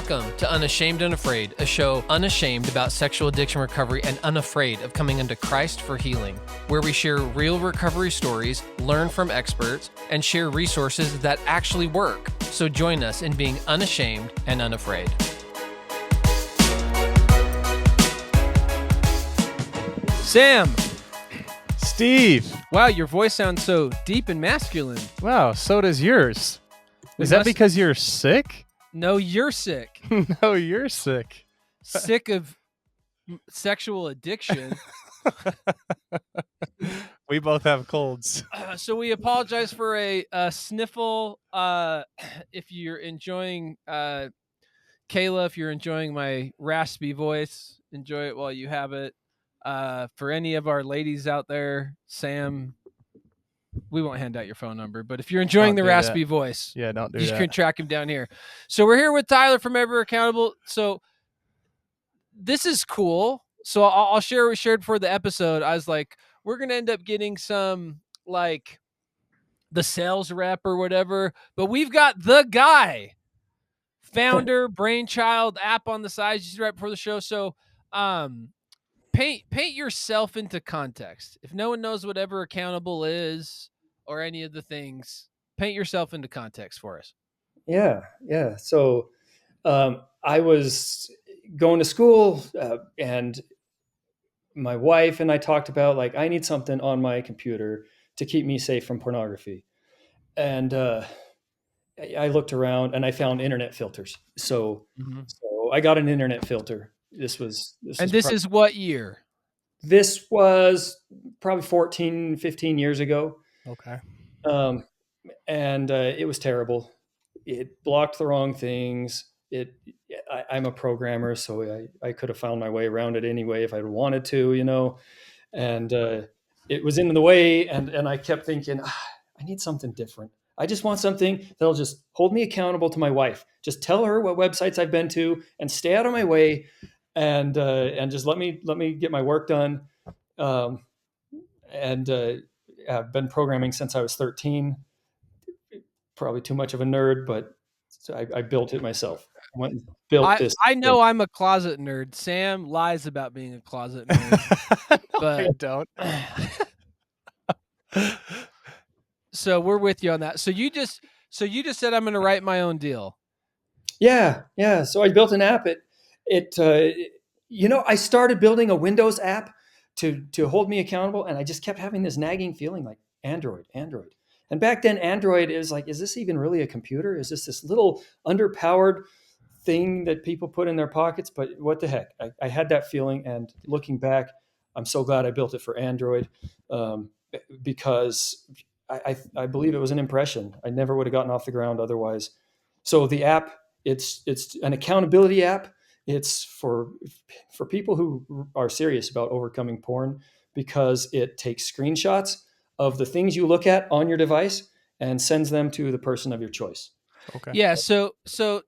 Welcome to Unashamed Unafraid, a show unashamed about sexual addiction recovery and unafraid of coming unto Christ for healing, where we share real recovery stories, learn from experts, and share resources that actually work. So join us in being unashamed and unafraid. Sam! Steve! Wow, your voice sounds so deep and masculine. Wow, so does yours. Is that because you're sick? No, you're sick. No, you're sick. Sick of sexual addiction. We both have colds. So we apologize for a sniffle. If you're enjoying, Kayla, if you're enjoying my raspy voice, enjoy it while you have it. For any of our ladies out there, Sam, we won't hand out your phone number, but if you're enjoying the raspy voice, don't do you that. can track him down here. So we're here with Tyler from Ever Accountable. So this is cool. So I'll share what we shared for the episode. I was like, we're going to end up getting some like the sales rep or whatever, but we've got the guy, founder, brainchild, app on the side. You see right before the show. So paint yourself into context. If no one knows what Ever Accountable is or any of the things, paint yourself into context for us. Yeah. So I was going to school and my wife and I talked about like, I need something on my computer to keep me safe from pornography. And I looked around and I found internet filters. So I got an internet filter. This is what year? This was probably 14, 15 years ago. Okay. And it was terrible. It blocked the wrong things. I'm a programmer, so I could have found my way around it anyway if I'd wanted to, and it was in the way. And I kept thinking, I need something different. I just want something that'll just hold me accountable to my wife. Just tell her what websites I've been to and stay out of my way, and just let me get my work done. I've been programming since I was 13. Probably too much of a nerd, but I built it myself. I went and built this. I know I'm a closet nerd. Sam lies about being a closet nerd. No, but I don't. So we're with you on that. So you just said I'm going to write my own deal. Yeah. So I built an app. I started building a Windows app to hold me accountable, and I just kept having this nagging feeling like Android. And back then, Android is like, is this even really a computer? Is this little underpowered thing that people put in their pockets? But what the heck? I had that feeling, and looking back, I'm so glad I built it for Android because I believe it was an impression. I never would have gotten off the ground otherwise. So the app, it's an accountability app. It's for people who are serious about overcoming porn because it takes screenshots of the things you look at on your device and sends them to the person of your choice. Okay. Yeah. So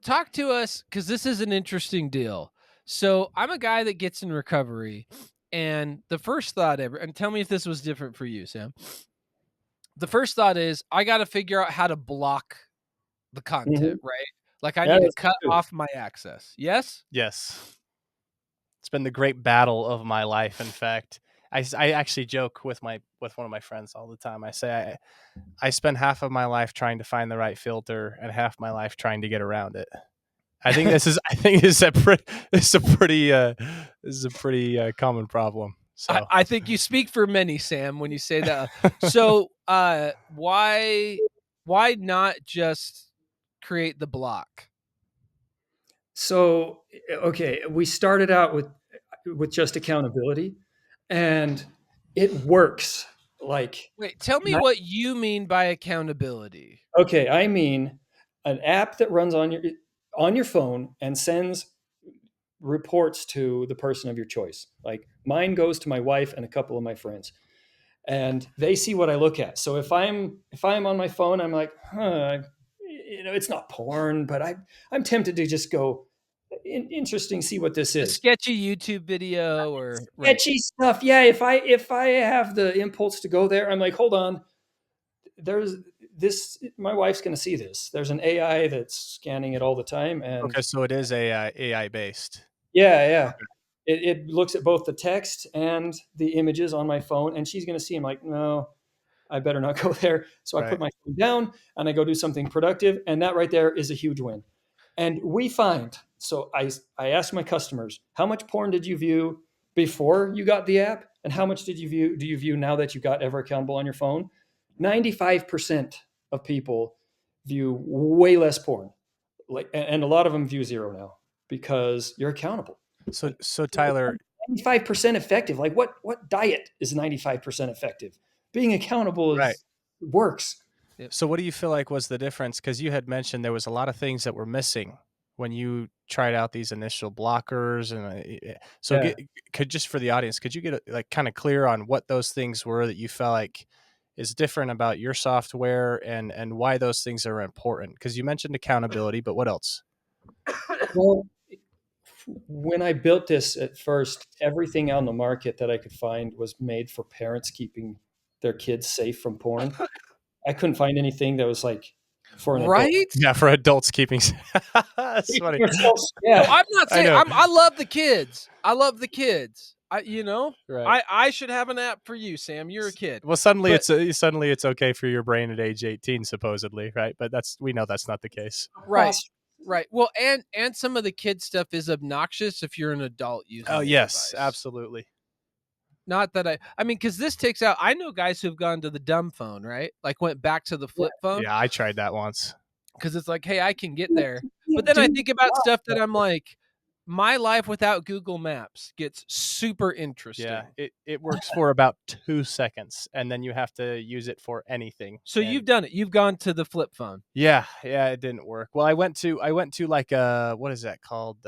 talk to us, because this is an interesting deal. So I'm a guy that gets in recovery, and the first thought ever, and tell me if this was different for you, Sam. The first thought is I got to figure out how to block the content, right? Like I need to cut off my access. Yes? Yes. It's been the great battle of my life. In fact, I actually joke with one of my friends all the time. I say I spend half of my life trying to find the right filter and half my life trying to get around it. I think this is a pretty common problem. So I think you speak for many, Sam, when you say that. So why not just create the block? So okay, we started out with just accountability, and it works. Like, wait, tell me what you mean by accountability. Okay, I mean an app that runs on your phone and sends reports to the person of your choice. Like mine goes to my wife and a couple of my friends, and they see what I look at. So if I'm on my phone, I'm like, it's not porn, but I'm tempted to just go, interesting, see what this is. A sketchy YouTube video or sketchy stuff. Yeah, if I have the impulse to go there, I'm like, hold on, this, my wife's going to see this. There's an AI that's scanning it all the time, and Okay, so it is AI based. yeah, yeah. Okay. It looks at both the text and the images on my phone, and she's going to see. I'm like, no, I better not go there. So I put Right. my phone down and I go do something productive, and that right there is a huge win. And we find, so I ask my customers, how much porn did you view before you got the app, and how much did you view do you view now that you got Ever Accountable on your phone? 95% of people view way less porn, like, and a lot of them view zero now because you're accountable. So Like, so Tyler, 95% effective. Like, what diet is 95% effective? Being accountable right. is works. Yep. So what do you feel like was the difference? Because you had mentioned there was a lot of things that were missing when you tried out these initial blockers, and so Yeah. get could just for the audience, could you get like kind of clear on what those things were that you felt like is different about your software, and why those things are important? Because you mentioned accountability, but what else? Well, when I built this at first, everything on the market that I could find was made for parents keeping their kids safe from porn. I couldn't find anything that was like for an adult. Right? Yeah, for adults keeping. That's funny. No, Yeah. I'm not I saying know. I love the kids. I love the kids. Right. I should have an app for you, Sam. You're a kid. Well, suddenly But it's okay for your brain at age 18, supposedly, right? But we know that's not the case. right. Right. Well, and some of the kid stuff is obnoxious if you're an adult using Oh the yes, device. absolutely. Not that I mean, because this takes out. I know guys who've gone to the dumb phone, right? Like went back to the flip phone Yeah, I tried that once. because it's like, hey, I can get You there. But can't then I do think about stuff that that. I'm like, my life without Google Maps gets super Yeah, interesting. it works for about 2 seconds, and then you have to use it for anything. So And you've done it. You've gone to the flip phone. yeah, it didn't work. Well, I went to like what is that called?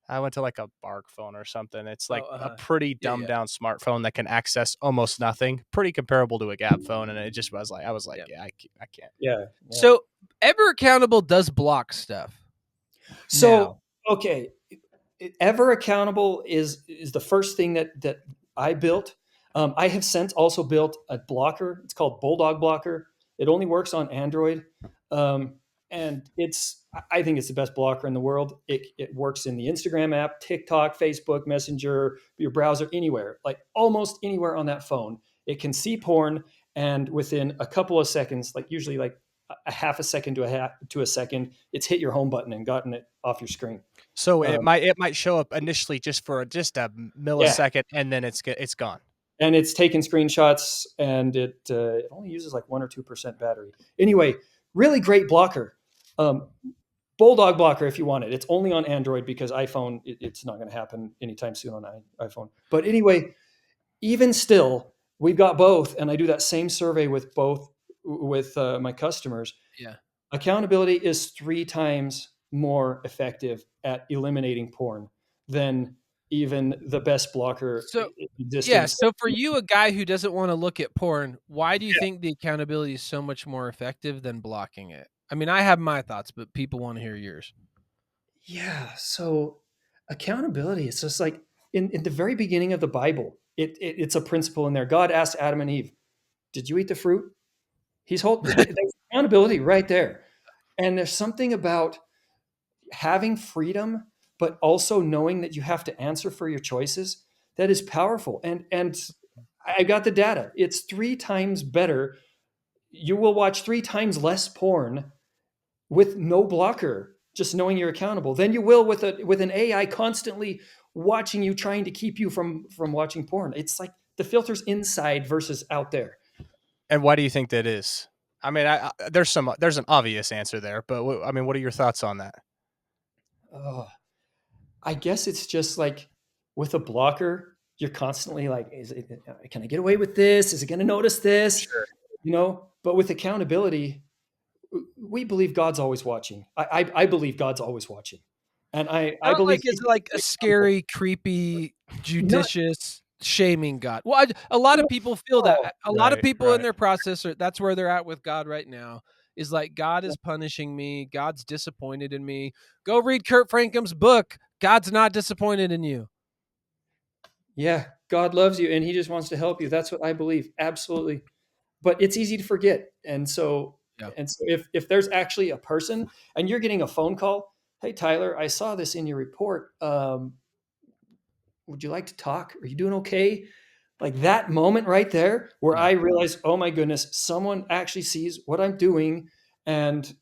I went to like a Bark phone or something. It's Oh, like uh a huh. pretty Yeah, dumbed yeah, down smartphone that can access almost nothing. Pretty comparable to a Gap phone, and it just was like I was like, yeah. yeah, I can't. Yeah. Yeah. So Ever Accountable does block stuff So, now. okay, Ever Accountable is the first thing that I built. I have since also built a blocker. It's called Bulldog Blocker. It only works on Android, um, and I think it's the best blocker in the world. It works in the Instagram app, TikTok, Facebook Messenger, your browser, anywhere, like almost anywhere on that phone. It can see porn, and within a couple of seconds, like usually like a half a second to a second, it's hit your home button and gotten it off your screen. So it Um, might show up initially just for just a yeah, millisecond, and then it's gone. and it's taking screenshots, and it only uses like 1 or 2% battery. Anyway, really great blocker. Um, Bulldog blocker if you want it. It's only on Android because iPhone, it's not going to happen anytime soon on iPhone. But anyway, even still, we've got both, and I do that same survey with both with my customers. Yeah. Accountability is 3 times more effective at eliminating porn than even the best blocker So existing. yeah. So for you, a guy who doesn't want to look at porn, why do you Yeah. think the accountability is so much more effective than blocking it? I mean, I have my thoughts, but people want to hear yours. Yeah. So accountability, it's just like in the very beginning of the Bible, it's a principle in there. God asked Adam and Eve, "Did you eat the fruit?" There's accountability right there. And there's something about having freedom, but also knowing that you have to answer for your choices that is powerful. And I got the data. It's 3 times better. You will watch 3 times less porn with no blocker, just knowing you're accountable, than you will with an AI constantly watching you, trying to keep you from watching porn. It's like the filter's inside versus out there. And why do you think that is? I mean, there's an obvious answer there, but I mean, what are your thoughts on that? Oh, I guess it's just like with a blocker, you're constantly like, can I get away with this? Is it going to notice this? Sure. But with accountability, we believe God's always watching. I believe God's always watching. And I Not believe like he's it's like a accountable. scary, creepy, Not, judicious shaming God. Well, a lot of people feel no, that. A lot of Right, people in right. their process that's where they're at with God right now. Is like God is punishing me. God's disappointed in me. Go read Kurt Franklum's book. God's not disappointed in you. yeah, God loves you and he just wants to help you. That's what I believe. Absolutely. but it's easy to forget. And so, Yeah. if there's actually a person and you're getting a phone call, hey Tyler, I saw this in your report. Would you like to talk? Are you doing okay? Like that moment right there where Yeah. I realize, oh my goodness, someone actually sees what I'm doing, and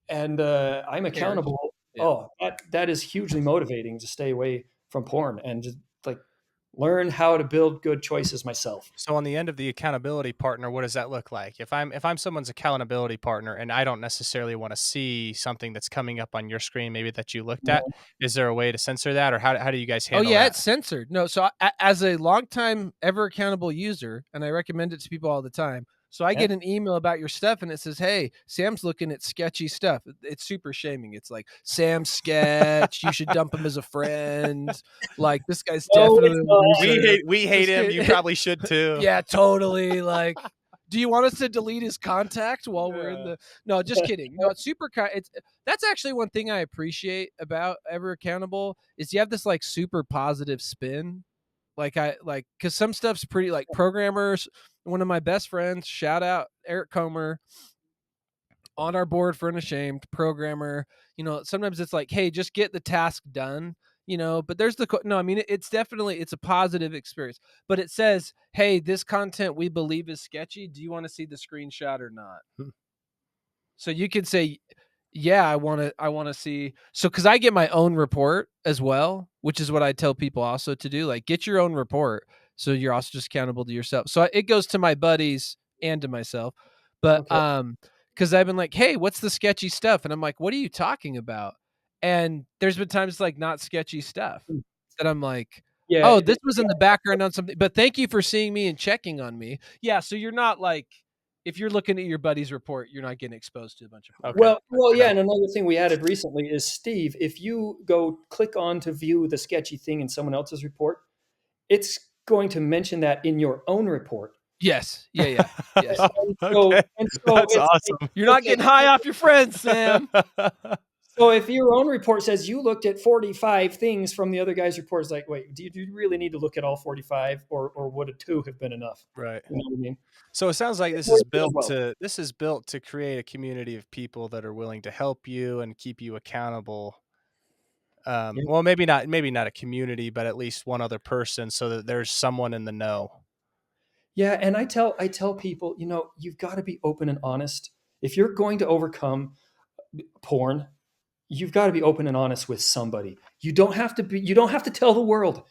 I'm Cares. accountable. Yeah. Oh, that is hugely motivating to stay away from porn and just like learn how to build good choices myself. So on the end of the accountability partner, what does that look like? If I'm someone's accountability partner and I don't necessarily want to see something that's coming up on your screen, maybe that you looked at, is there a way to censor that, or how do you guys Oh handle yeah, that? it's censored. No, so as a longtime ever accountable user, and I recommend it to people all the time. So I Yeah. get an email about your stuff, and it says, "Hey, Sam's looking at sketchy stuff." It's super shaming. It's like Sam sketch. You should dump him as a friend. Like this guy's No, definitely it's a not. loser. We hate This him. You kid, probably should too. yeah, totally. Like, do you want us to delete his contact while we're in Yeah. the? No, just kidding. No, it's super kind. It's that's actually one thing I appreciate about Ever Accountable is you have this like super positive spin. Like I like because some stuff's pretty like programmers. One of my best friends, shout out Eric Comer, on our board for Unashamed programmer. Sometimes it's like, hey, just get the task done. But there's no. I mean, it's definitely it's a positive experience. But it says, hey, this content we believe is sketchy. Do you want to see the screenshot or not? Hmm. So you could say, yeah, I want to see. So cuz I get my own report as well, which is what I tell people also to do, like get your own report so you're also just accountable to yourself. So it goes to my buddies and to myself. But Okay. cuz I've been like, "Hey, what's the sketchy stuff?" And I'm like, "What are you talking about?" And there's been times like not sketchy stuff that I'm like, Yeah. "Oh, this was in the background on something, but thank you for seeing me and checking on me." Yeah, so you're not like if you're looking at your buddy's report, you're not getting exposed to a bunch of porn. Okay. Well, yeah, Okay. and another thing we added recently is Steve. If you go click on to view the sketchy thing in someone else's report, it's going to mention that in your own report. Yes. Yeah, yeah. Yes. And Okay. so That's it's like, awesome. You're not okay, getting high off your friends, Sam. so if your own report says you looked at 45 things from the other guy's report, it's like, wait, do you really need to look at all 45, or would a two have been enough? Right. You know what I mean? So it sounds like It's worth it as well. this is built to create a community of people that are willing to help you and keep you accountable. Yeah. Well, maybe not a community, but at least one other person, so that there's someone in the know. Yeah, and I tell people, you've got to be open and honest. If you're going to overcome porn, you've got to be open and honest with somebody. You don't have to tell the world.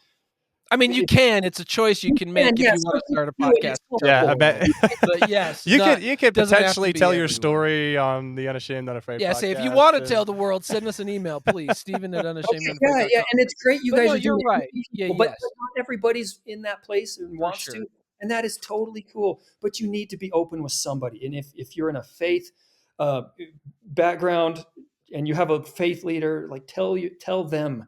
I mean, you If can. It's a choice you you can can, make if yeah, you some want to people start a do it. podcast It's called and tell Yeah, I people bet about it. But yes, you not could doesn't have to potentially be tell your everyone. story on the Unashamed Unafraid Yeah, say if you podcast. want to tell the world, send us an email, please. Steven at Okay, yeah, yeah, unashamedunafraid.com. and it's great you But no, guys are you're doing right. education, Yeah, but yes, not everybody's in that place and for wants sure. to, and that is totally cool. But you need to be open with somebody, and if you're in a faith uh, background and you have a faith leader, like tell them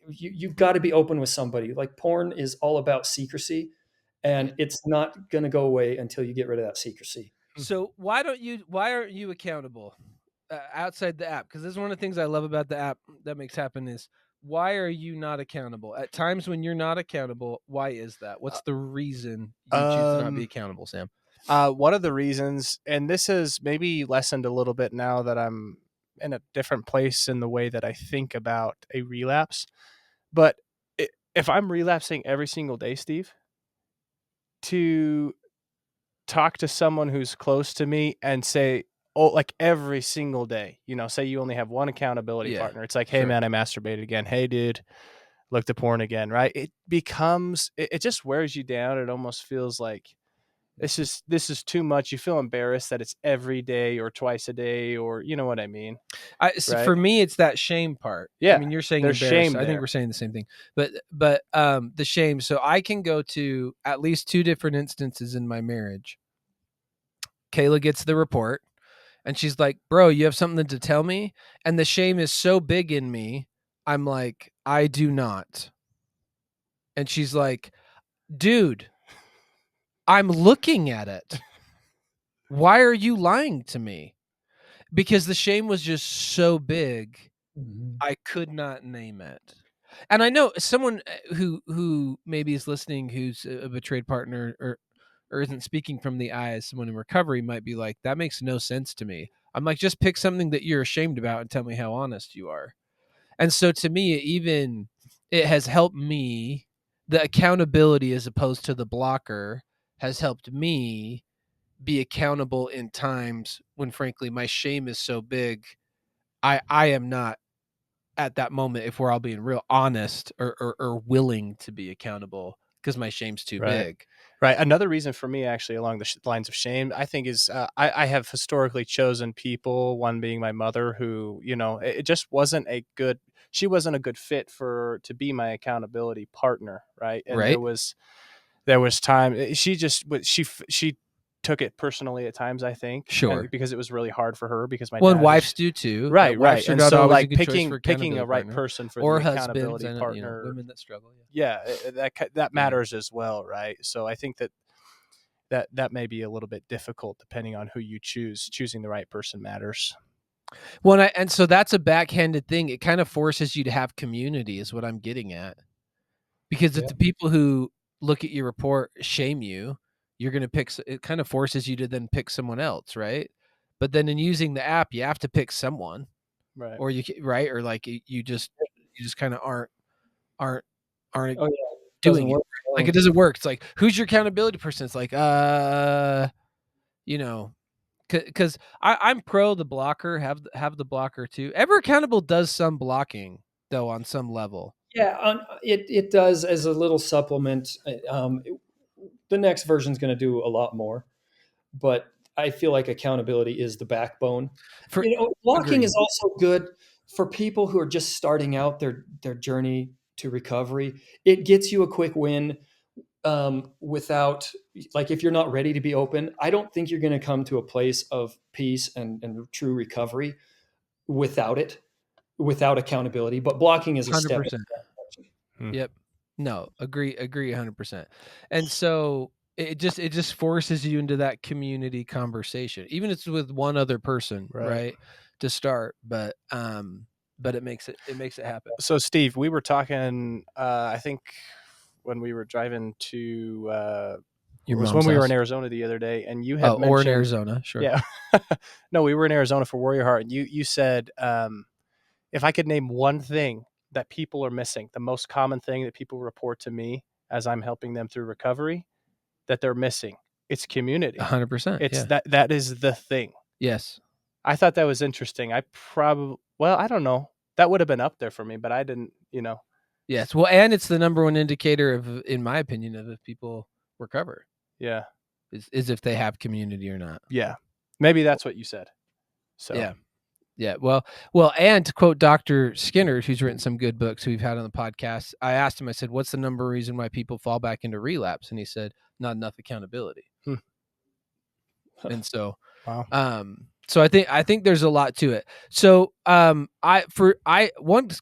you've got to be open with somebody. Like porn is all about secrecy, Yeah. and it's not going to go away until you get rid of that secrecy. So why aren't you accountable outside the app? Because this is one of the things I love about the app that makes happen is why are you not accountable at times when you're not accountable? Why is that? What's the reason you choose to not be Um, accountable, Sam? one of the reasons, and this has maybe lessened a little bit now that I'm in a different place in the way that I think about a relapse. But if I'm relapsing every single day, Steve, to talk to someone who's close to me and say, oh, like every single day, say you only have one accountability Yeah, partner. It's like, hey, sure. man, I masturbated again. Hey, dude, looked at porn again, right? It just wears you down. It almost feels like this is too much. You feel embarrassed that it's every day or twice a day, or you know what I mean, right? For me, it's that shame part. I Yeah, mean, you're saying there's embarrassed. shame I think there. we're saying the same thing, but the shame. So I can go to at least two different instances in my marriage. Kayla gets the report, and she's like, "Bro, you have something to tell me?" And the shame is so big in me. I'm like, "I do not." And she's like, "Dude, I'm looking at it. Why are you lying to me?" Because the shame was just so big, Mhm. I could not name it. And I know someone who maybe is listening who's a betrayed partner or isn't speaking from the I as someone in recovery might be like, that makes no sense to me. I'm like, just pick something that you're ashamed about and tell me how honest you are. And so to me, even it has helped me, the accountability as opposed to the blocker has helped me be accountable in times when frankly my shame is so big. I am not at that moment, if we're all being real honest, or willing to be accountable because my shame's too Right. big. Right. Another reason for me, actually, along the lines of shame, I think is I have historically chosen people, one being my mother, who, it just wasn't a good, she wasn't a good fit to be my accountability partner. Right. And Right? there was time, she took it personally at times, I think, and Sure. because it was really hard for her because my Well, and dad wives was. do too. Right. Right. Wives are And not so, always a like, good choice for picking a accountability right partner, person for the or husbands. accountability I know, partner. women that struggle. Yeah, that Yeah. matters as well, right? So I think that may be a little bit difficult depending on who you choose. Choosing the right person matters. Well, and so that's a backhanded thing. It kind of forces you to have community, is what I'm getting at. Because if Yeah. the people who look at your report shame you, you're going to pick. It kind of forces you to then pick someone else, right? But then in using the app, you have to pick someone, Right. or right, or like you just kind of aren't aren't Oh yeah, it doesn't doing it. work Like it alone. doesn't work. It's like, who's your accountability person? It's like, you know, because I'm pro the blocker, have the blocker too. Ever Accountable does some blocking though on some level. Yeah, it does as a little supplement. The next version is going to do a lot more, but I feel like accountability is the backbone. For Blocking is agreed, also good for people who are just starting out their journey to recovery. It gets you a quick win without, like, if you're not ready to be open. I don't think you're going to come to a place of peace and true recovery without it, without accountability. But blocking is a hundred step. percent. Hmm. Yep. No, agree 100%. And so it just forces you into that community conversation, even if it's with one other person, Right. right, to start. But it makes it happen. So, Steve, we were talking. I think when we were driving to, Your it was when mom's we were in house. Arizona the other day, and you Oh, had or in mentioned, Arizona, sure. yeah, no, we were in Arizona for Warrior Heart, and you said, if I could name one thing that people are missing, the most common thing that people report to me as I'm helping them through recovery, that they're missing, it's community. 100%. It's Yeah. that is the thing. Yes. I thought that was interesting. I don't know. That would have been up there for me, but I didn't. Yes. Well, and it's the number one indicator of, in my opinion, of if people recover Yeah. is if they have community or not. Yeah. Maybe that's what you said. So, Yeah. Yeah. And to quote Dr. Skinner, who's written some good books we've had on the podcast, I asked him, I said, what's the number reason why people fall back into relapse? And he said, not enough accountability. Hmm. And so, wow. so I think there's a lot to it. So, one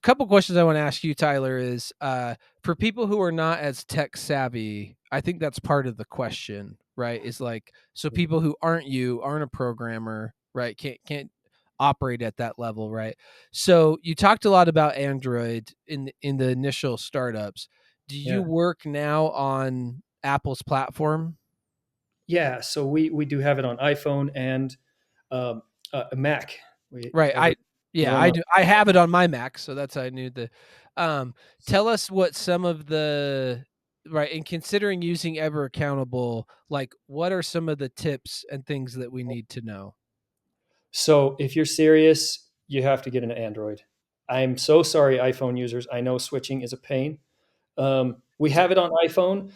couple questions I want to ask you, Tyler, is for people who are not as tech savvy, I think that's part of the question, right? Is like, so people who aren't a programmer, right? Can't operate at that level, right? So you talked a lot about Android in the initial startups. Do you Yeah. work now on Apple's platform? Yeah, so we do have it on iPhone and um, a Mac. We Right. have it run I on. do. I have it on my Mac, so that's how I knew the. Tell us what some of the right, and considering using Ever Accountable, like what are some of the tips and things that we need to know? So if you're serious, you have to get an Android. I'm so sorry, iPhone users. I know switching is a pain. We It's a, have it on iPhone,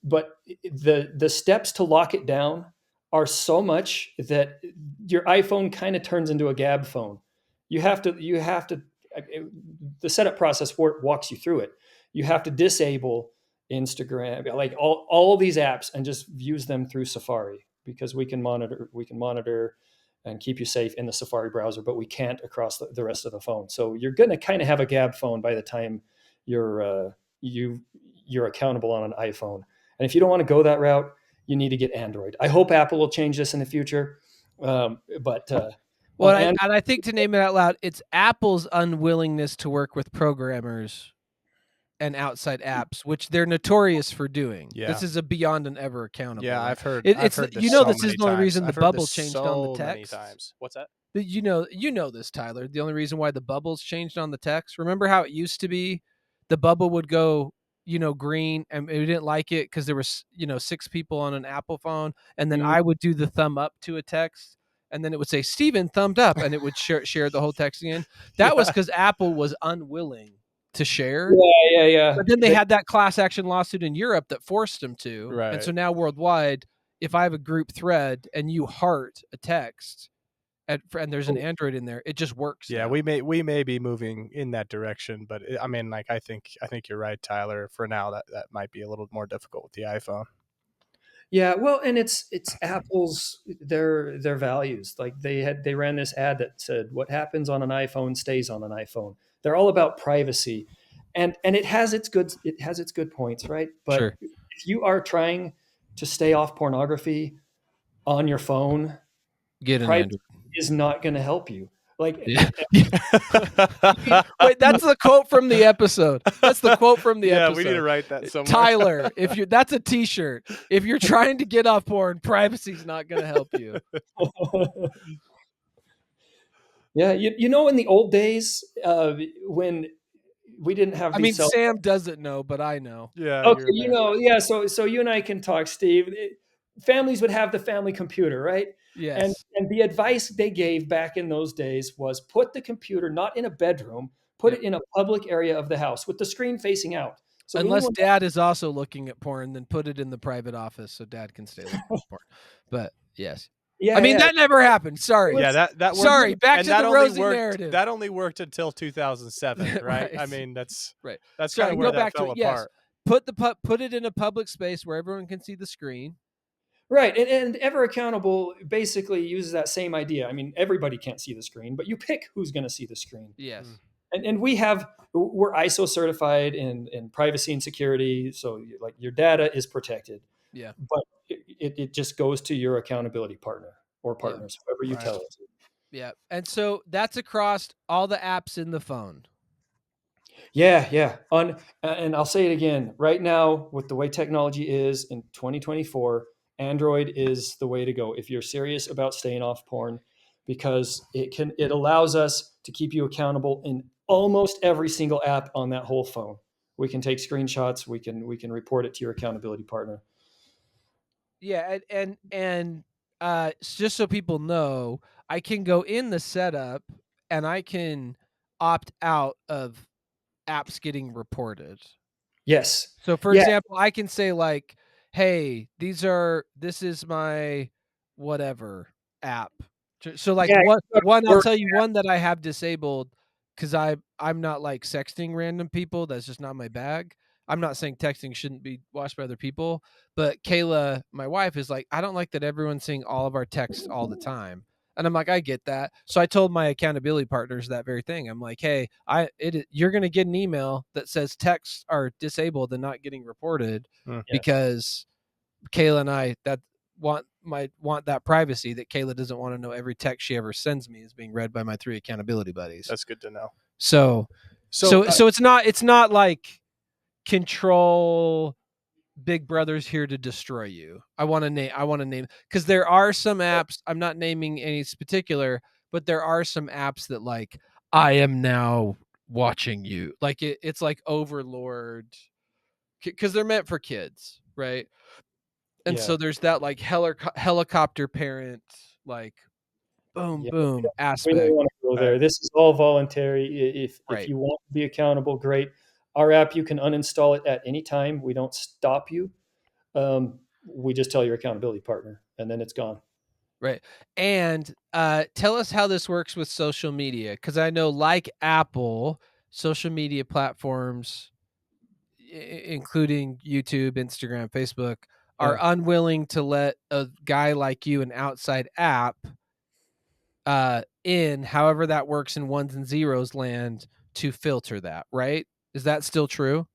but the steps to lock it down are so much that your iPhone kind of turns into a Gab phone. You have to the setup process walks you through it. You have to disable Instagram, like all these apps, and just use them through Safari, because we can monitor and keep you safe in the Safari browser, but we can't across the rest of the phone. So you're going to kind of have a Gab phone by the time you're you're accountable on an iPhone. And if you don't want to go that route, you need to get Android. I hope Apple will change this in the future. But on well, Android, and I think to name it out loud, it's Apple's unwillingness to work with programmers and outside apps, which they're notorious for doing. Yeah. This is a beyond and ever accountable. Yeah, right? I've heard It's this so this is many the only times. reason the I've heard bubble this changed on the so many text. times. What's that? You know this, Tyler. The only reason why the bubbles changed on the text. Remember how it used to be, the bubble would go, green, and we didn't like it because there was, 6 people on an Apple phone, and then Mhm. I would do the thumb up to a text, and then it would say Steven thumbed up, and it would share the whole text again. That was Yeah. because Apple was unwilling to share. Yeah. But then they had that class action lawsuit in Europe that forced them to, and so Right. now worldwide, if I have a group thread and you heart a text, and there's an Android in there, it just works. Yeah, now. we may be moving in that direction, but I mean, like I think you're right, Tyler. For now, that might be a little more difficult with the iPhone. Yeah, well, and it's Apple's their values. Like they ran this ad that said what happens on an iPhone stays on an iPhone. They're all about privacy. And it has its good points, right? But Sure. if you are trying to stay off pornography on your phone, Get an privacy Android. is not going to help you. Like Yeah. Wait, that's the quote from the episode. That's the quote from the Yeah, episode. we need to write that somewhere. Tyler, that's a T-shirt. If you're trying to get off porn, privacy's not going to help you. Yeah, you know, in the old days, when we didn't have I these mean, cell. Sam doesn't know, but I know. Yeah, Okay, you're you there. know, yeah. So you and I can talk, Steve. Families would have the family computer, right? And Yes. and the advice they gave back in those days was put the computer not in a bedroom, put Yep. it in a public area of the house with the screen facing out. So Unless anyone, Dad is also looking at porn, then put it in the private office so Dad can stay looking at porn. But yes. I yeah, mean, yeah, that never happened. Sorry. Yeah, that worked. Sorry. Back and to that the only rosy worked. narrative. That only worked until 2007, right? I Right. mean, that's Right. kind Sorry, of where go that back to fell it. Yes. apart. Put it in a public space where everyone can see the screen. right. And Ever Accountable basically uses that same idea. I mean, everybody can't see the screen, but you pick who's going to see the screen. Yes. And we're ISO certified in privacy and security, so like your data is protected. Yeah. But it just goes to your accountability partner or Yeah. partners, whoever you Right. tell it to. Yeah. And so that's across all the apps in the phone. Yeah. And I'll say it again. Right now, with the way technology is in 2024, Android is the way to go if you're serious about staying off porn, because it allows us to keep you accountable in almost every single app on that whole phone. We can take screenshots. We can report it to your accountability partner. Yeah, and just so people know, I can go in the setup and I can opt out of apps getting reported. Yes. So for Yeah. example, I can say like, "Hey, this is my whatever app." So like Yeah. one I'll Work. tell you one that I have disabled cuz I'm not like sexting random people. That's just not my bag. I'm not saying texting shouldn't be watched by other people, but Kayla, my wife, is like, "I don't like that everyone's seeing all of our texts all the time." And I'm like, I get that. So I told my accountability partners that very thing. I'm like, hey, you're going to get an email that says texts are disabled and not getting reported Yes. because Kayla and I want that privacy that Kayla doesn't want to know every text she ever sends me is being read by my 3 accountability buddies. That's good to know. So it's not like control. Big Brother's here to destroy you. I want to name because there are some apps. I'm not naming any particular, but there are some apps that like I am now watching you. Like it's like Overlord because they're meant for kids, right? And Yeah. so there's that like helicopter parent, like boom Yeah. boom We don't aspect. want to go Right. there. This is all voluntary. If Right. you want to be accountable, great. Our app, you can uninstall it at any time. We don't stop you. We just tell your accountability partner, and then it's gone. Right. And tell us how this works with social media, because I know, like Apple, social media platforms, including YouTube, Instagram, Facebook, are Yeah. unwilling to let a guy like you, an outside app, in, however that works in ones and zeros land, to filter that, right? Is that still true?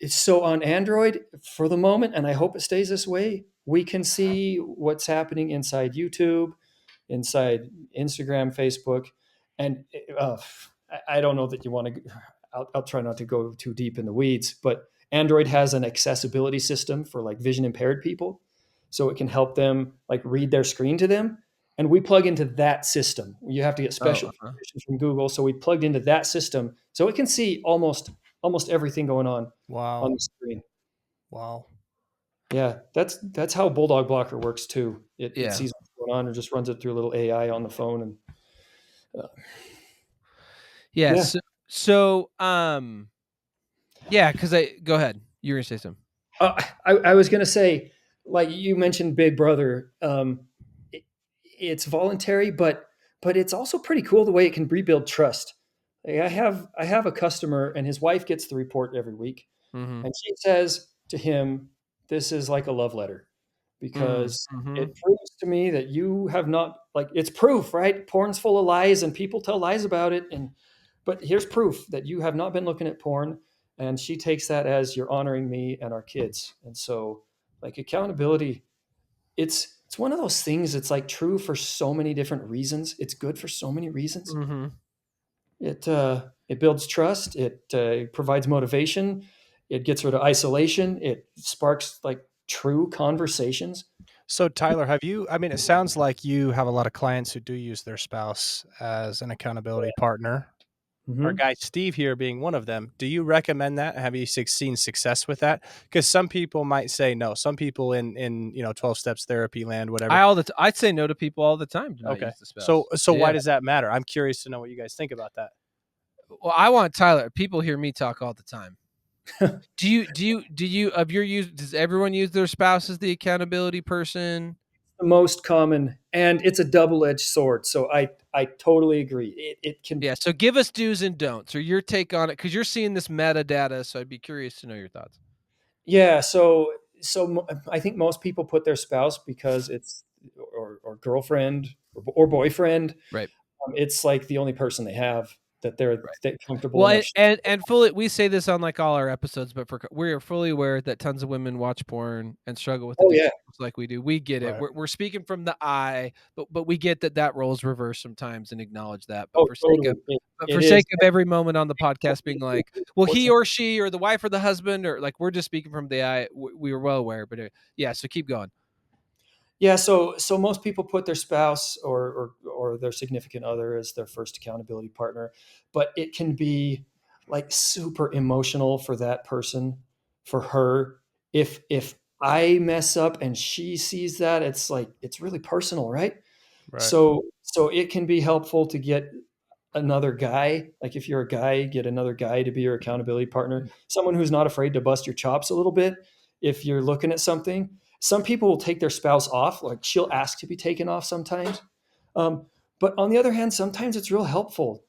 So on Android, for the moment, and I hope it stays this way, we can see what's happening inside YouTube, inside Instagram, Facebook, and I don't know that you want to. I'll try not to go too deep in the weeds, but Android has an accessibility system for like vision impaired people, so it can help them like read their screen to them. And we plug into that system. You have to get Oh, special permission from Google, so we plugged into that system so it can see almost everything going on Wow. the screen. Wow. Yeah, that's how Bulldog Blocker works too. It yeah, sees what's going on and just runs it through a little AI on the phone. And uh, yeah. yeah, Yeah, because I go ahead. You were gonna say something. I was gonna say, like you mentioned, Big Brother. It, it's voluntary, but it's also pretty cool the way it can rebuild trust. Like, I have a customer, and his wife gets the report every week, Mm-hmm. and she says to him, "This is like a love letter because Mm-hmm. it proves to me that you have not like it's proof, right? Porn's full of lies, and people tell lies about it, and but here's proof that you have not been looking at porn." And she takes that as you're honoring me and our kids. And so, like accountability, it's one of those things. It's like true for so many different reasons. It's good for so many reasons. Mm-hmm. It builds trust. It provides motivation. It gets rid of isolation. It sparks like true conversations. So Tyler, have you, I mean, it sounds like you have a lot of clients who do use their spouse as an accountability partner. Our Mhm. guy Steve here being one of them. Do you recommend that? Have you seen success with that? Because some people might say no. Some people in 12 steps therapy land, whatever. I'd say no to people all the time to not Okay. use the So spouse. so why Yeah. does that matter? I'm curious to know what you guys think about that. Well, I want Tyler. People hear me talk all the time. Do you of your use? Does everyone use their spouse as the accountability person? The most common, and it's a double-edged sword. So I totally agree. It can. Yeah. So give us do's and don'ts, or your take on it, because you're seeing this metadata. So I'd be curious to know your thoughts. Yeah, so I think most people put their spouse because it's or girlfriend or boyfriend. Right. It's like the only person they have that they're Right. comfortable Well, enough. and fully, we say this on like all our episodes, but we are fully aware that tons of women watch porn and struggle with Oh addiction yeah, just like we do. We get it. Right. We're speaking from the I, but we get that role's reversed sometimes and acknowledge that. oh totally. But for It is. sake of every moment on the podcast being like, well, he or she or the wife or the husband or like we're just speaking from the I. We were well aware, but yeah. So keep going. Yeah, so most people put their spouse or their significant other as their first accountability partner, but it can be like super emotional for that person, for her. If I mess up and she sees that, it's like it's really personal, right? Right. So it can be helpful to get another guy. Like if you're a guy, get another guy to be your accountability partner, someone who's not afraid to bust your chops a little bit if you're looking at something. Some people will take their spouse off, like she'll ask to be taken off sometimes. Um, but on the other hand, sometimes it's real helpful.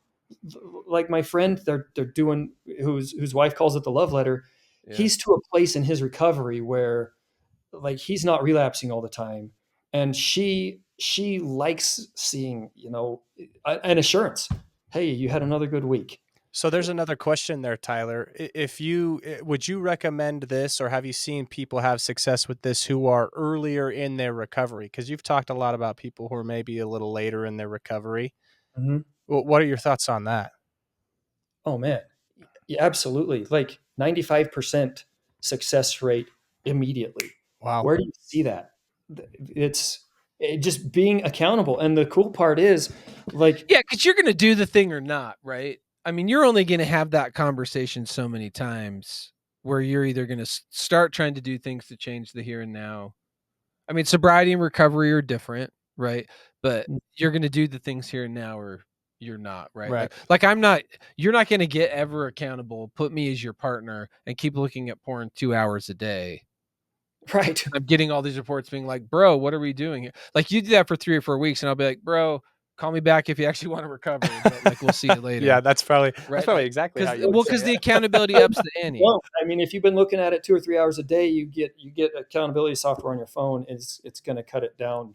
Like my friend, they're doing whose wife calls it the love letter. Yeah. He's to a place in his recovery where like he's not relapsing all the time, and she likes seeing an assurance. Hey, you had another good week. So there's another question there, Tyler. If you would you recommend this, or have you seen people have success with this who are earlier in their recovery? Because you've talked a lot about people who are maybe a little later in their recovery. Mhm. What are your thoughts on that? Oh man, yeah, absolutely. Like 95% success rate immediately. Wow. Where do you see that? Just being accountable. And the cool part is like, Yeah, because you're going to do the thing or not, right? I mean, you're only going to have that conversation so many times where you're either going to start trying to do things to change the here and now. I mean, sobriety and recovery are different, right? But you're going to do the things here and now or you're not, right? Right. Like I'm not, you're not going to get ever accountable, put me as your partner and keep looking at porn 2 hours a day. right. I'm getting all these reports being like, bro, what are we doing here? Like you do that for 3 or 4 weeks and I'll be like, bro, call me back if you actually want to recover, but like we'll see you Yeah, later. that's Right. probably Like, exactly how because you would well, say because the it. accountability ups the ante. Well, I mean, if you've been looking at it 2 or 3 hours a day, you get accountability software on your phone. It's going to cut it down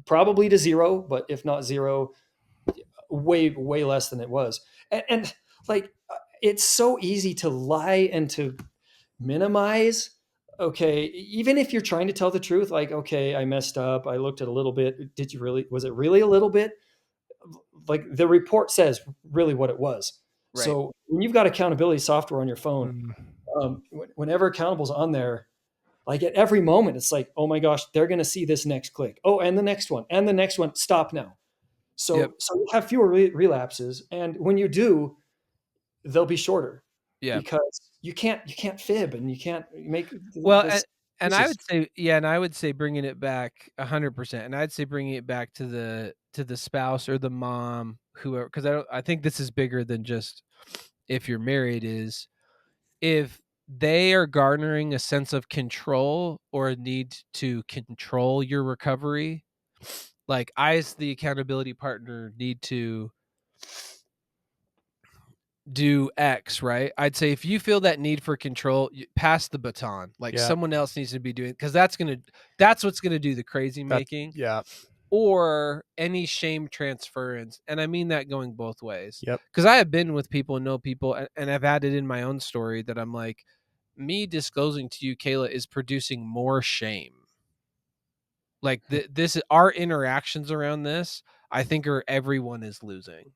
probably to zero, but if not zero, way less than it was. And like it's so easy to lie and to minimize. Okay, even if you're trying to tell the truth, like okay, I messed up. I looked at a little bit. Was it really a little bit? Like the report says really what it was. Right. So when you've got accountability software on your phone, Mm. whenever Accountable's on there, like at every moment, it's like, oh my gosh, they're going to see this next click. Oh, and the next one, and the next one. Stop now. Yep. So you have fewer relapses, and when you do, they'll be shorter Yeah. because you can't fib and you can't make Well, this and I excuses. would say, yeah, and I would say bringing it back 100%, and I'd say bringing it back to the spouse or the mom, whoever, because I think this is bigger than just if you're married. Is if they are garnering a sense of control or a need to control your recovery, like I, as the accountability partner, need to do X, right? I'd say if you feel that need for control, pass the baton. Like Yeah. someone else needs to be doing, because that's what's gonna do the crazy That. making, Yeah. or any shame transference. And I mean that going both ways. Yep. Because I have been with people and know people, and I've had it in my own story that I'm like, me disclosing to you, Kayla, is producing more shame. Like this, our interactions around this, I think, are everyone is losing.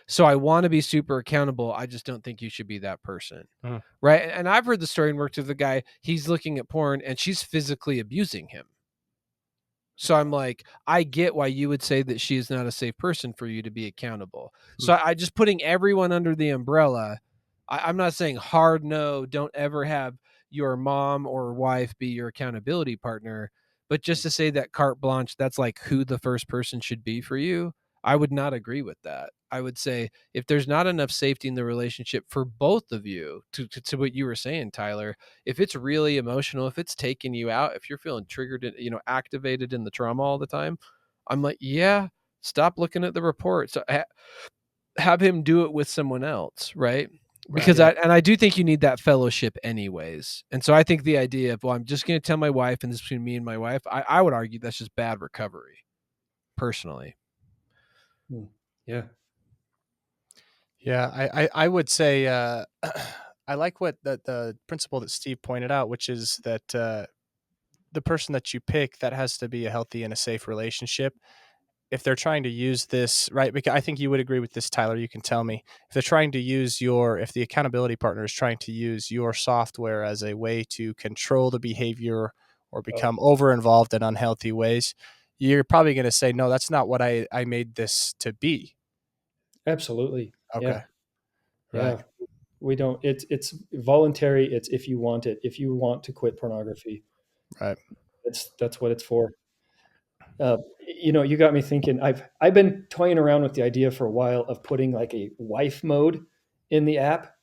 So I want to be super accountable. I just don't think you should be that person. Mhm. Right. And I've heard the story and worked with the guy. He's looking at porn and she's physically abusing him. So I'm like, I get why you would say that she is not a safe person for you to be accountable. So I just putting everyone under the umbrella. I'm not saying hard no, don't ever have your mom or wife be your accountability partner, but just to say that carte blanche, that's like who the first person should be for you. I would not agree with that. I would say if there's not enough safety in the relationship for both of you, to what you were saying, Tyler, if it's really emotional, if it's taking you out, if you're feeling triggered, activated in the trauma all the time, I'm like, yeah, stop looking at the report. So have him do it with someone else, right? Right. Because Yeah. I do think you need that fellowship anyways. And so I think the idea of, well, I'm just going to tell my wife and this is between me and my wife, I would argue that's just bad recovery, personally. Yeah. Yeah. I would say I like what the principle that Steve pointed out, which is that the person that you pick, that has to be a healthy and a safe relationship. If they're trying to use this, right, because I think you would agree with this, Tyler, you can tell me, if they're trying to use if the accountability partner is trying to use your software as a way to control the behavior or Oh, become over involved in unhealthy ways, you're probably going to say, no, that's not what I made this to be. absolutely. Okay. Yeah. Right. Yeah. We don't. It's voluntary. It's if you want it. If you want to quit pornography, Right. that's what it's for. You got me thinking. I've been toying around with the idea for a while of putting like a wife mode in the app.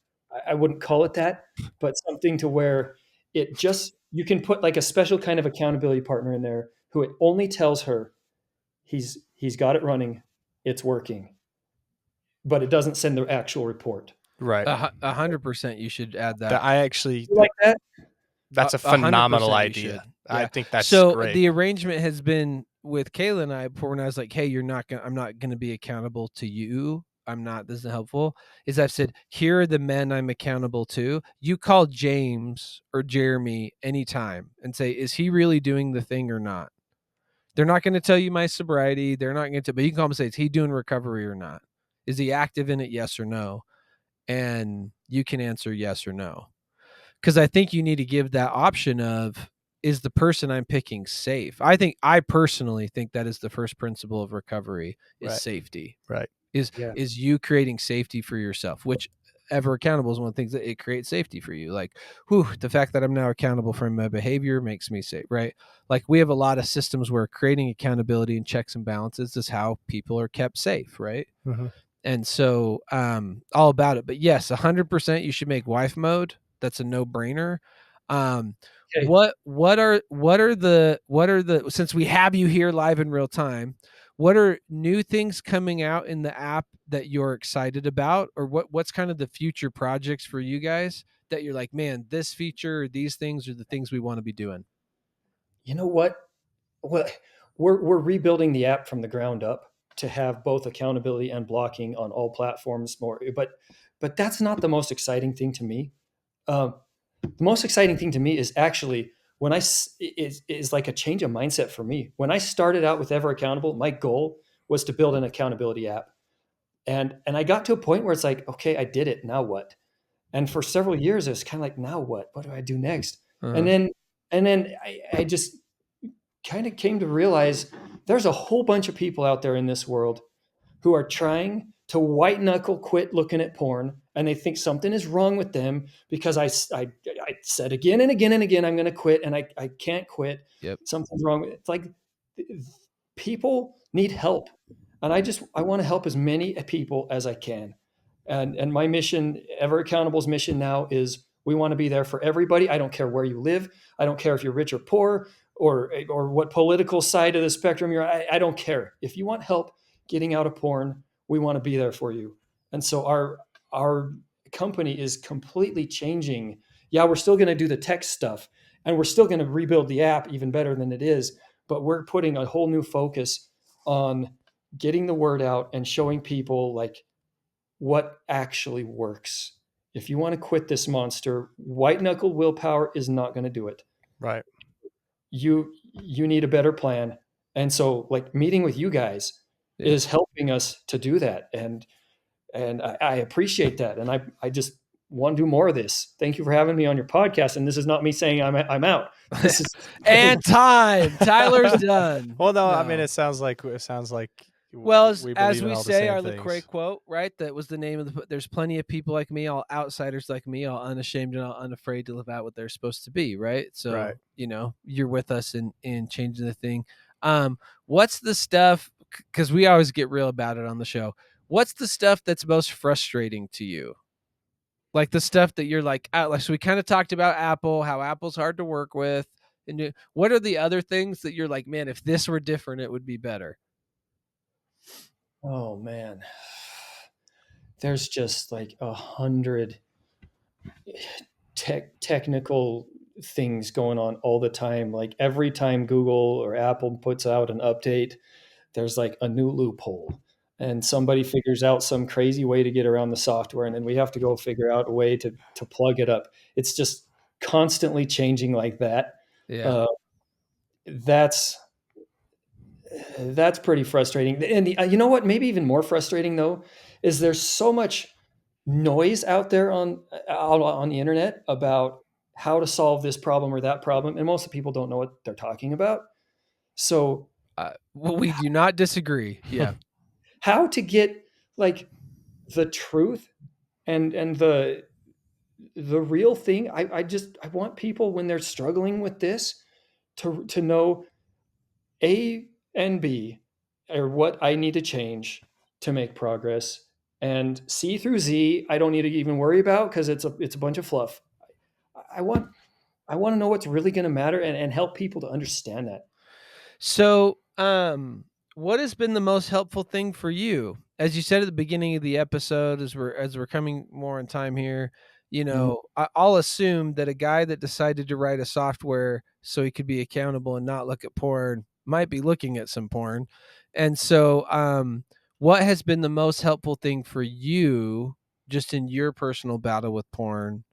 I wouldn't call it that, but something to where it just you can put like a special kind of accountability partner in there who it only tells her he's got it running, it's working, but it doesn't send the actual report. Right. 100% you should add That that. I actually You like that? that's a hundred phenomenal percent, you idea. should. I Yeah. think that's So great. the arrangement has been with Kayla and I before when I was like, "Hey, I'm not gonna be accountable to you. I'm not. This isn't helpful." Is I've said, "Here are the men I'm accountable to. You call James or Jeremy anytime and say, is he really doing the thing or not?" They're not going to tell you my sobriety. They're not going to, but you can call him and say, "Is he doing recovery or not? Is he active in it? Yes or no?" And you can answer yes or no. Because I think you need to give that option of, is the person I'm picking safe? I personally think that is the first principle of recovery, is Right. safety. Right. Yeah. Is you creating safety for yourself, which ever accountable is one of the things that it creates safety for you. Like, the fact that I'm now accountable for my behavior makes me safe, right? Like we have a lot of systems where creating accountability and checks and balances is how people are kept safe, right? Mm-hmm. And so all about it. But yes, 100% you should make wife mode. That's a no-brainer. um Okay. what are the, since we have you here live in real time, what are new things coming out in the app that you're excited about, or what's kind of the future projects for you guys that you're like, man, this feature or these things are the things we want to be doing? You know what? Well, we're rebuilding the app from the ground up to have both accountability and blocking on all platforms. But that's not the most exciting thing to me. Um, the most exciting thing to me is actually when is like a change of mindset for me. When I started out with Ever Accountable, my goal was to build an accountability app. And I got to a point where it's like, okay, I did it. Now what? And for several years, it was kind of like, now what? What do I do next? And Uh-huh. then I just kind of came to realize there's a whole bunch of people out there in this world who are trying to white knuckle quit looking at porn, and they think something is wrong with them because I said again and again and again I'm going to quit, and I can't quit. Yep. Something's wrong. It's like people need help, and I want to help as many people as I can. And my mission, Ever Accountable's mission now, is we want to be there for everybody. I don't care where you live. I don't care if you're rich or poor, or what political side of the spectrum you're. I don't care. If you want help getting out of porn, we want to be there for you. And so our company is completely changing. Yeah, we're still going to do the tech stuff, and we're still going to rebuild the app even better than it is, but we're putting a whole new focus on getting the word out and showing people like what actually works. If you want to quit this monster, white knuckle willpower is not going to do it. Right. You need a better plan. And so like meeting with you guys Yeah. is helping us to do that. And I appreciate that. And I just want to do more of this. Thank you for having me on your podcast. And this is not me saying I'm out. This is And time. Tyler's done. Well, no, I mean, No. it sounds like Well, we as believe in we all the say, same our things. Lecrae quote, right? That was the name of the. There's plenty of people like me, all outsiders like me, all unashamed and all unafraid to live out what they're supposed to be, right? Right. So you're with us in changing the thing. What's the stuff? Because we always get real about it on the show. What's the stuff that's most frustrating to you? Like the stuff that you're like, like so we kind of talked about Apple, how Apple's hard to work with, and what are the other things that you're like, man, if this were different, it would be better. Oh man, there's just like 100 technical things going on all the time. Like every time Google or Apple puts out an update, there's like a new loophole, and somebody figures out some crazy way to get around the software, and then we have to go figure out a way to plug it up. It's just constantly changing like that. Yeah. Uh, that's that's pretty frustrating. And you know what? Maybe even more frustrating though is there's so much noise out there on the internet about how to solve this problem or that problem, and most of the people don't know what they're talking about. So Well, we do not disagree. Yeah. how to get like the truth and the real thing. I want people when they're struggling with this to know A and B are what I need to change to make progress. And C through Z, I don't need to even worry about because it's a bunch of fluff. I want I want to know what's really going to matter and help people to understand that. So, what has been the most helpful thing for you? As you said at the beginning of the episode, as we're coming more in time here, Mhm. I'll assume that a guy that decided to write a software so he could be accountable and not look at porn might be looking at some porn. And so, what has been the most helpful thing for you just in your personal battle with porn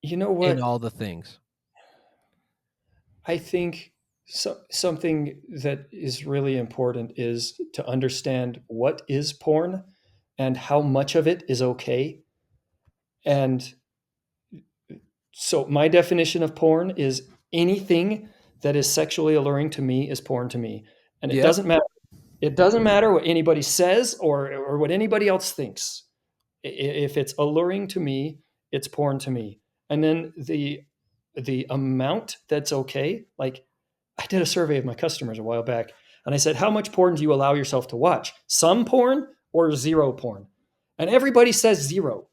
You know in what? all the things? I think something that is really important is to understand what is porn and how much of it is okay. And so my definition of porn is anything that is sexually alluring to me is porn to me. And it Yep. doesn't matter. It doesn't matter what anybody says or what anybody else thinks. If it's alluring to me, it's porn to me. And then the amount that's okay, like I did a survey of my customers a while back, and I said, how much porn do you allow yourself to watch? Some porn or zero porn? And everybody says zero.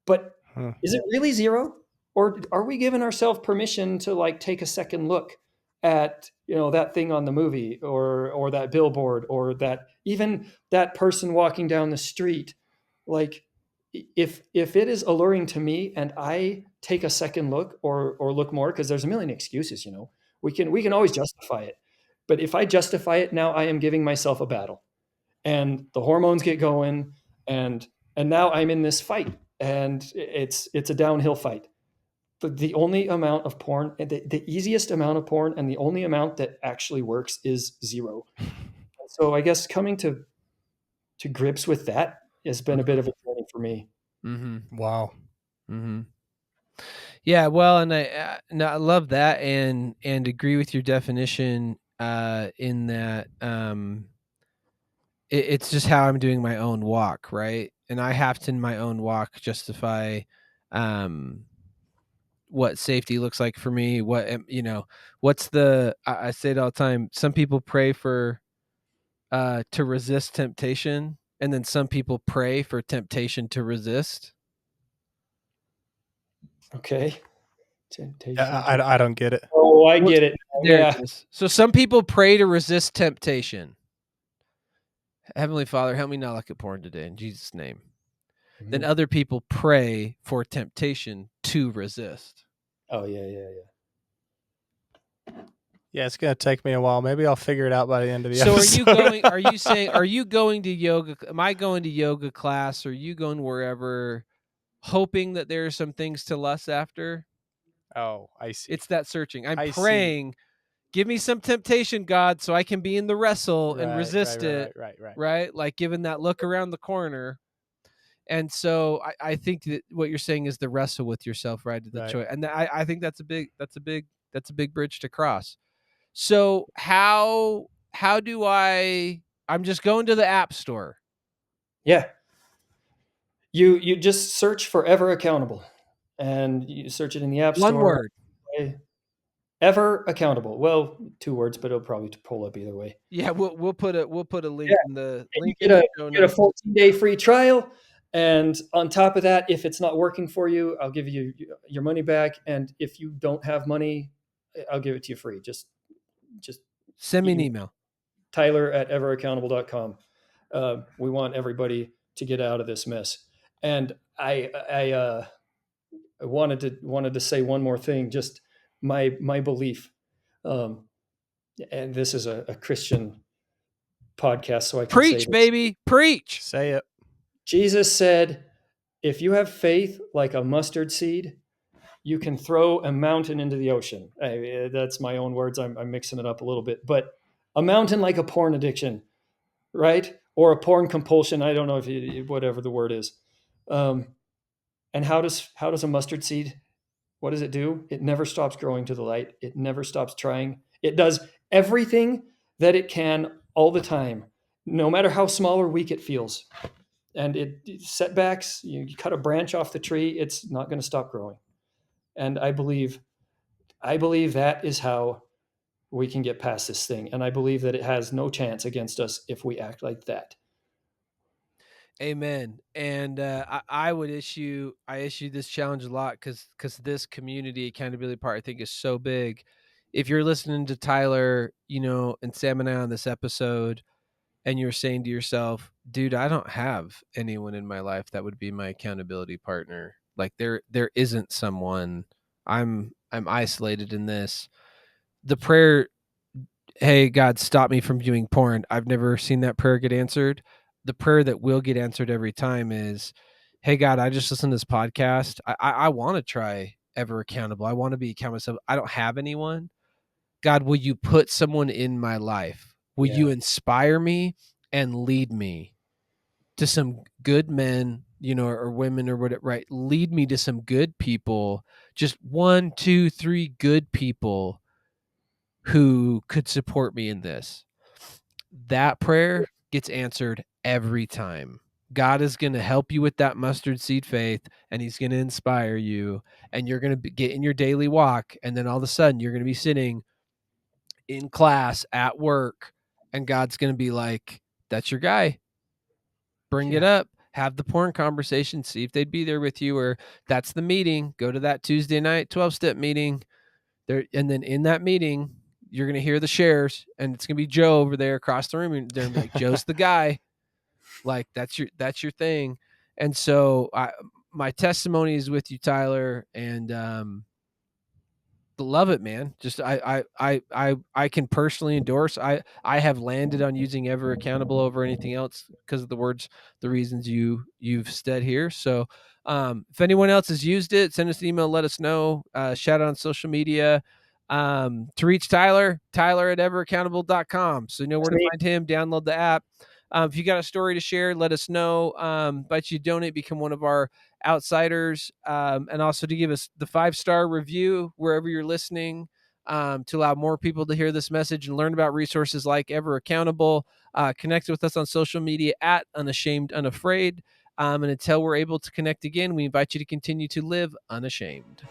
But Hmm. is it really zero? Or are we giving ourselves permission to like take a second look at that thing on the movie or that billboard or that even that person walking down the street? Like if it is alluring to me and I take a second look or look more, because there's a million excuses, we can always justify it. But if I justify it now, I am giving myself a battle, and the hormones get going, and now I'm in this fight, and it's a downhill fight. But the only amount of porn, the easiest amount of porn, and the only amount that actually works is zero. So I guess coming to to grips with that has been a bit of a journey for me. Mm-hmm. Wow. Mm-hmm. Yeah, well, and I love that, and agree with your definition. In that, it's just how I'm doing my own walk, right? And I have to, in my own walk, justify, um, what safety looks like for me. What's the? I say it all the time. Some people pray for, to resist temptation, and then some people pray for temptation to resist. Okay. Temptation to. I don't get it. Oh, I Well, get it. there it Yeah. is. So some people pray to resist temptation. Heavenly Father, help me not look at porn today in Jesus' name. Then Mhm. other people pray for temptation to resist. Oh, yeah. Yeah, it's gonna take me a while. Maybe I'll figure it out by the end of the So episode. are you saying, are you going to yoga? Am I going to yoga class? Are you going wherever, hoping that there are some things to lust after? Oh, I see. It's that searching. I'm I see. praying, give me some temptation, God, so I can be in the wrestle and Right, right, resist right, it, right, right, right, right? Like giving that look around the corner. And so I think that what you're saying is the wrestle with yourself, right? The right. choice. And I think that's a big bridge to cross. So how do I'm just going to the app store. Yeah. You just search for Ever Accountable, and you search it in the App One Store. word. Ever Accountable. Well, 2 words, but it'll probably pull up either way. Yeah, we'll put a Yeah, and you link in the show get a notes. 14-day free trial, and on top of that, if it's not working for you, I'll give you your money back, and if you don't have money, I'll give it to you free. Just Send me an email email. Tyler@everaccountable.com. We want everybody to get out of this mess. And I wanted to say one more thing, just my belief. Um, and this is a Christian podcast, so I can say Preach, this. baby. Preach. Say it. Jesus said, if you have faith like a mustard seed, you can throw a mountain into the ocean. That's my own words. I'm mixing it up a little bit, but a mountain like a porn addiction, right? Or a porn compulsion. I don't know if whatever the word is. Um, and how does a mustard seed? What does it do? It never stops growing to the light. It never stops trying. It does everything that it can all the time, no matter how small or weak it feels. And it setbacks, you cut a branch off the tree, it's not going to stop growing. And I believe that is how we can get past this thing. And I believe that it has no chance against us if we act like that. Amen. And I issue this challenge a lot because this community accountability part I think is so big. If you're listening to Tyler, and Sam and I on this episode, and you're saying to yourself, dude, I don't have anyone in my life that would be my accountability partner. Like there isn't someone. I'm isolated in this. The prayer, hey God, stop me from viewing porn. I've never seen that prayer get answered. The prayer that will get answered every time is, hey God, I just listened to this podcast. I want to try Ever Accountable. I want to be accountable. I don't have anyone. God, will you put someone in my life? Will Yeah. you inspire me and lead me to some good men, or women or whatever, right? Lead me to some good people, just 1, 2, 3 good people who could support me in this. That prayer gets answered every time. God is going to help you with that mustard seed faith, and he's going to inspire you, and you're going to get in your daily walk. And then all of a sudden you're going to be sitting in class at work, and God's going to be like, that's your guy. Bring it Yeah. up. Have the porn conversation. See if they'd be there with you, or that's the meeting. Go to that Tuesday night 12-step meeting. There, and then in that meeting, you're gonna hear the shares, and it's gonna be Joe over there across the room, and they're gonna be like, "Joe's the guy." Like that's your thing. And so my testimony is with you, Tyler, and love it, man. Just I can personally endorse. I have landed on using Ever Accountable over anything else because of the reasons you've said here. So if anyone else has used it, send us an email, let us know. Shout out on social media. To reach Tyler at everaccountable.com. So you know where That's to me. find him, download the app. If you got a story to share, let us know. Invite you to donate, become one of our outsiders, and also to give us the 5-star review wherever you're listening, to allow more people to hear this message and learn about resources like Ever Accountable. Connect with us on social media at Unashamed Unafraid. And until we're able to connect again, we invite you to continue to live unashamed.